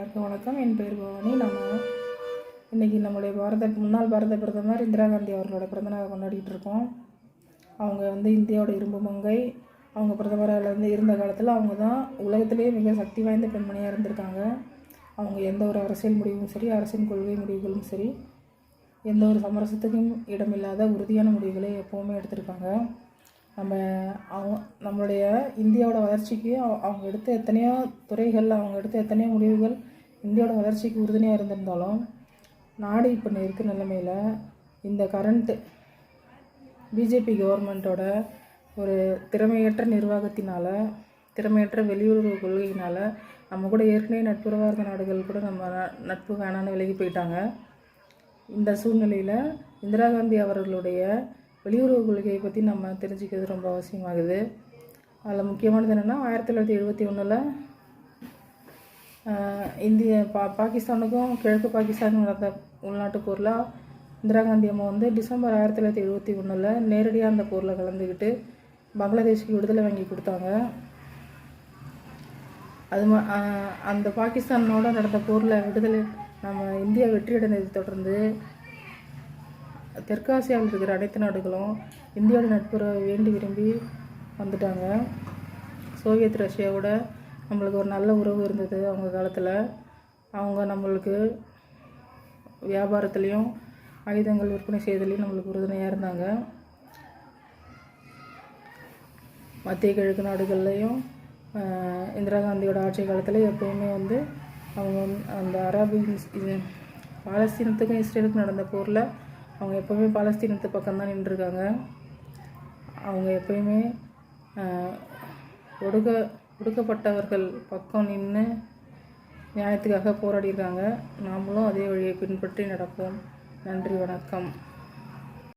எல்லாருக்கும் வணக்கம். என் பேர் பவானி. இன்றைக்கி நம்முடைய முன்னாள் பாரத பிரதமர் இந்திரா காந்தி அவர்களோட பிறந்தநாளை கொண்டாடிட்டு இருக்கோம். அவங்க இந்தியாவோட இரும்பு மங்கை. அவங்க பிரதமராக இருந்த காலத்தில் அவங்க தான் உலகத்திலேயே மிக சக்தி வாய்ந்த பெண்மணியாக இருந்திருக்காங்க. அவங்க எந்த ஒரு அரசியல் முடிவும் சரி, அரசின் கொள்கை முடிவுகளும் சரி, எந்த ஒரு சமரசத்துக்கும் இடமில்லாத உறுதியான முடிவுகளை எப்போவுமே எடுத்திருக்காங்க. நம்மளுடைய இந்தியாவோட வளர்ச்சிக்கு அவங்க எடுத்த எத்தனையோ துறைகளில் அவங்க எடுத்த எத்தனையோ முடிவுகள் இந்தியாவோட வளர்ச்சிக்கு உறுதுணையாக இருந்திருந்தாலும், நாடு இப்போ இருக்க நிலைமையில் இந்த கரண்ட்டு பிஜேபி கவர்மெண்ட்டோட ஒரு திறமையற்ற நிர்வாகத்தினால், திறமையற்ற வெளியுறவு கொள்கையினால் நம்ம கூட ஏற்கனவே நட்புறவாக இருந்த நாடுகள் கூட நம்ம நட்பு வேணான்னு விலகி போயிட்டாங்க. இந்த சூழ்நிலையில் இந்திரா காந்தி அவர்களுடைய வெளியுறவு கொள்கையை பற்றி நம்ம தெரிஞ்சுக்கிறது ரொம்ப அவசியமாகுது. அதில் முக்கியமானது என்னென்னா, 1971 இந்திய பாகிஸ்தானுக்கும் கிழக்கு பாகிஸ்தானுக்கும் நடந்த உள்நாட்டு போரில் இந்திரா காந்தி அம்மா டிசம்பர் 1971 நேரடியாக அந்த போரில் கலந்துக்கிட்டு பங்களாதேஷுக்கு விடுதலை வாங்கி கொடுத்தாங்க. அந்த பாகிஸ்தானோட நடந்த போரில் நம்ம இந்தியா வெற்றியடைந்ததை தொடர்ந்து தெற்காசியாவில் இருக்கிற அனைத்து நாடுகளும் இந்தியாவோட நட்புறவை வேண்டி விரும்பி வந்துட்டாங்க. சோவியத் ரஷ்யாவோட நம்மளுக்கு ஒரு நல்ல உறவு இருந்தது. அவங்க காலத்தில் அவங்க நம்மளுக்கு வியாபாரத்துலேயும் ஆயுதங்கள் விற்பனை செய்வதிலையும் நம்மளுக்கு உறுதுணையாக இருந்தாங்க. மத்திய கிழக்கு நாடுகள்லையும் இந்திரா காந்தியோட ஆட்சி காலத்தில் எப்போவுமே அவங்க அந்த பாலஸ்தீனத்துக்கும் இஸ்ரேலுக்கும் நடந்த போரில் அவங்க எப்போவுமே பாலஸ்தீனத்து பக்கம்தான் நின்றுருக்காங்க. அவங்க எப்போயுமே ஒடுக்கப்பட்டவர்கள் பக்கம் நின்று நியாயத்துக்காக போராடியிருக்காங்க. நாமளும் அதே வழியை பின்பற்றி நடப்போம். நன்றி, வணக்கம்.